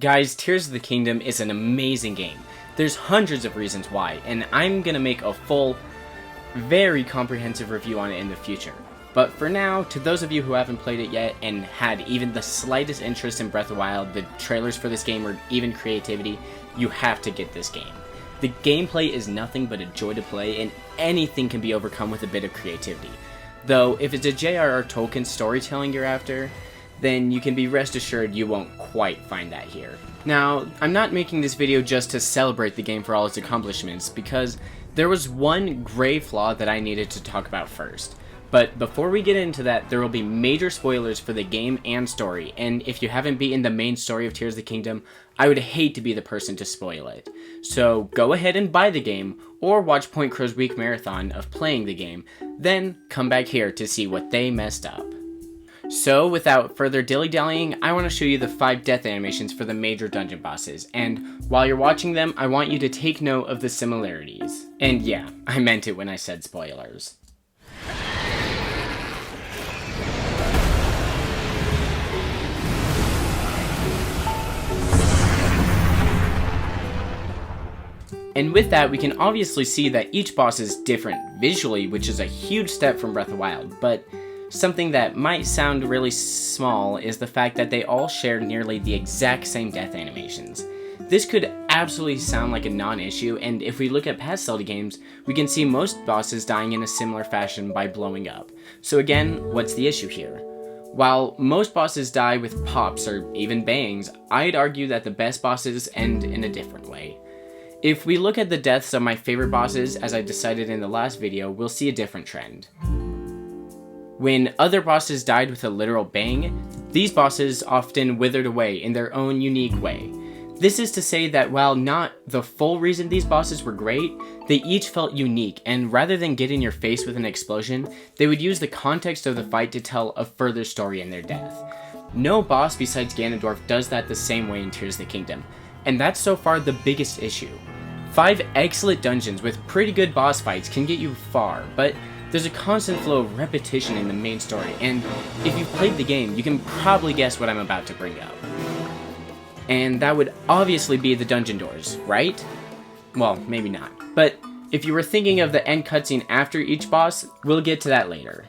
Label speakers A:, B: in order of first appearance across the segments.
A: Guys, Tears of the Kingdom is an amazing game. There's hundreds of reasons why, and I'm gonna make a full, very comprehensive review on it in the future. But for now, to those of you who haven't played it yet and had even the slightest interest in Breath of the Wild, the trailers for this game, or even creativity, you have to get this game. The gameplay is nothing but a joy to play, and anything can be overcome with a bit of creativity. Though, if it's a J.R.R. Tolkien storytelling you're after, then you can be rest assured you won't quite find that here. Now, I'm not making this video just to celebrate the game for all its accomplishments, because there was one grave flaw that I needed to talk about first. But before we get into that, there will be major spoilers for the game and story, and if you haven't beaten the main story of Tears of the Kingdom, I would hate to be the person to spoil it. So go ahead and buy the game, or watch Point Crow's week marathon of playing the game, then come back here to see what they messed up. So, without further dilly-dallying, I want to show you the 5 death animations for the major dungeon bosses, and while you're watching them, I want you to take note of the similarities. And yeah, I meant it when I said spoilers. And with that, we can obviously see that each boss is different visually, which is a huge step from Breath of the Wild, but something that might sound really small is the fact that they all share nearly the exact same death animations. This could absolutely sound like a non-issue, and if we look at past Zelda games, we can see most bosses dying in a similar fashion by blowing up. So again, what's the issue here? While most bosses die with pops or even bangs, I'd argue that the best bosses end in a different way. If we look at the deaths of my favorite bosses, as I decided in the last video, we'll see a different trend. When other bosses died with a literal bang, these bosses often withered away in their own unique way. This is to say that while not the full reason these bosses were great, they each felt unique, and rather than get in your face with an explosion, they would use the context of the fight to tell a further story in their death. No boss besides Ganondorf does that the same way in Tears of the Kingdom, and that's so far the biggest issue. 5 excellent dungeons with pretty good boss fights can get you far, but there's a constant flow of repetition in the main story, and if you've played the game, you can probably guess what I'm about to bring up. And that would obviously be the dungeon doors, right? Well, maybe not. But if you were thinking of the end cutscene after each boss, we'll get to that later.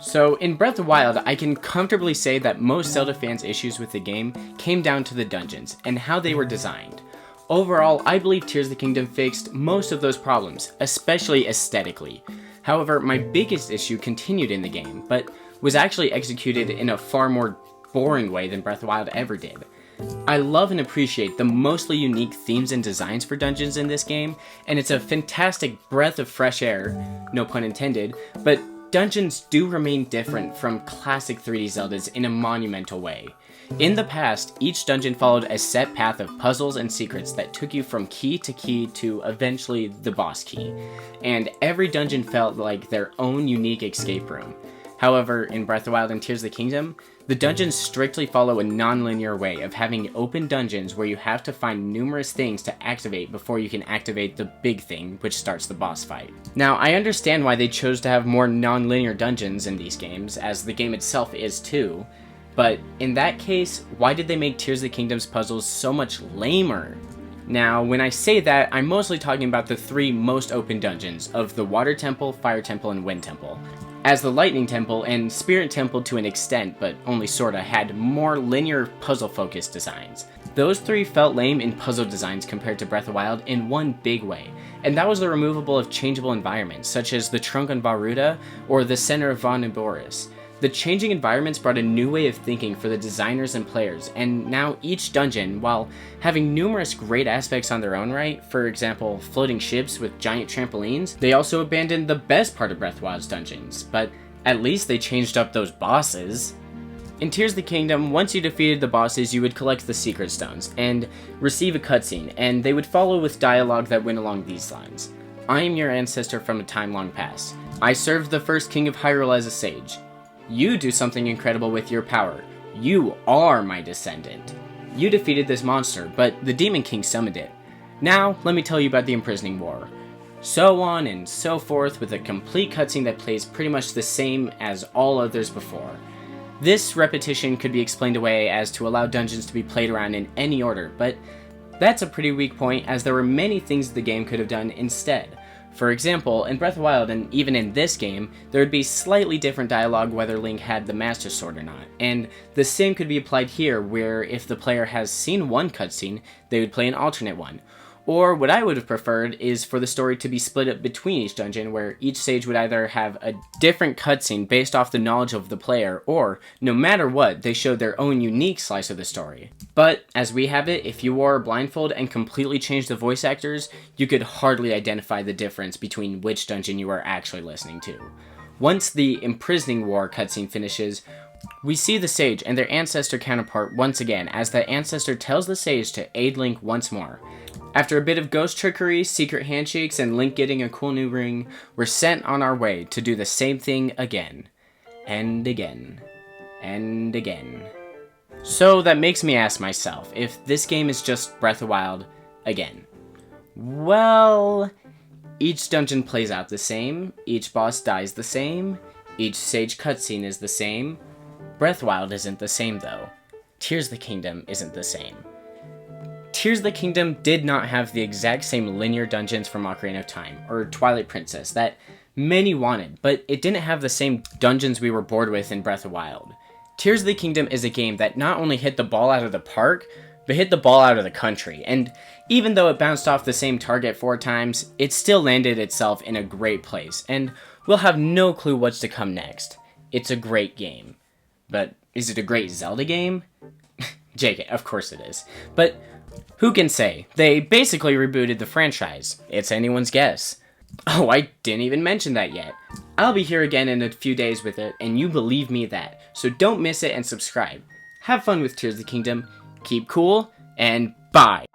A: So, in Breath of the Wild, I can comfortably say that most Zelda fans' issues with the game came down to the dungeons, and how they were designed. Overall, I believe Tears of the Kingdom fixed most of those problems, especially aesthetically. However, my biggest issue continued in the game, but was actually executed in a far more boring way than Breath of the Wild ever did. I love and appreciate the mostly unique themes and designs for dungeons in this game, and it's a fantastic breath of fresh air, no pun intended, but dungeons do remain different from classic 3D Zeldas in a monumental way. In the past, each dungeon followed a set path of puzzles and secrets that took you from key to eventually the boss key, and every dungeon felt like their own unique escape room. However, in Breath of the Wild and Tears of the Kingdom, the dungeons strictly follow a non-linear way of having open dungeons where you have to find numerous things to activate before you can activate the big thing, which starts the boss fight. Now, I understand why they chose to have more non-linear dungeons in these games, as the game itself is too, but in that case, why did they make Tears of the Kingdom's puzzles so much lamer? Now, when I say that, I'm mostly talking about the 3 most open dungeons of the Water Temple, Fire Temple, and Wind Temple, as the Lightning Temple and Spirit Temple to an extent, but only sorta, had more linear puzzle-focused designs. Those 3 felt lame in puzzle designs compared to Breath of the Wild in one big way, and that was the removal of changeable environments, such as the Trunk on Vah Ruta or the Center of Vah Naboris. The changing environments brought a new way of thinking for the designers and players, and now each dungeon, while having numerous great aspects on their own right, for example, floating ships with giant trampolines, they also abandoned the best part of Breath of the Wild's dungeons, but at least they changed up those bosses. In Tears of the Kingdom, once you defeated the bosses, you would collect the Secret Stones, and receive a cutscene, and they would follow with dialogue that went along these lines. I am your ancestor from a time long past. I served the first king of Hyrule as a sage. You do something incredible with your power. You are my descendant. You defeated this monster, but the Demon King summoned it. Now, let me tell you about the Imprisoning War. So on and so forth, with a complete cutscene that plays pretty much the same as all others before. This repetition could be explained away as to allow dungeons to be played around in any order, but that's a pretty weak point, as there were many things the game could have done instead. For example, in Breath of the Wild, and even in this game, there would be slightly different dialogue whether Link had the Master Sword or not, and the same could be applied here, where if the player has seen one cutscene, they would play an alternate one. Or what I would have preferred is for the story to be split up between each dungeon, where each stage would either have a different cutscene based off the knowledge of the player, or, no matter what, they showed their own unique slice of the story. But, as we have it, if you wore a blindfold and completely changed the voice actors, you could hardly identify the difference between which dungeon you are actually listening to. Once the Imprisoning War cutscene finishes, we see the sage and their ancestor counterpart once again, as the ancestor tells the sage to aid Link once more. After a bit of ghost trickery, secret handshakes, and Link getting a cool new ring, we're sent on our way to do the same thing again. And again. And again. So that makes me ask myself, if this game is just Breath of the Wild again. Well, each dungeon plays out the same, each boss dies the same, each sage cutscene is the same. Breath of the Wild isn't the same though. Tears of the Kingdom isn't the same. Tears of the Kingdom did not have the exact same linear dungeons from Ocarina of Time, or Twilight Princess, that many wanted, but it didn't have the same dungeons we were bored with in Breath of the Wild. Tears of the Kingdom is a game that not only hit the ball out of the park, but hit the ball out of the country, and even though it bounced off the same target 4 times, it still landed itself in a great place, and we'll have no clue what's to come next. It's a great game. But is it a great Zelda game? JK, of course it is. But who can say? They basically rebooted the franchise. It's anyone's guess. Oh, I didn't even mention that yet. I'll be here again in a few days with it, and you believe me that. So don't miss it and subscribe. Have fun with Tears of the Kingdom, keep cool, and bye!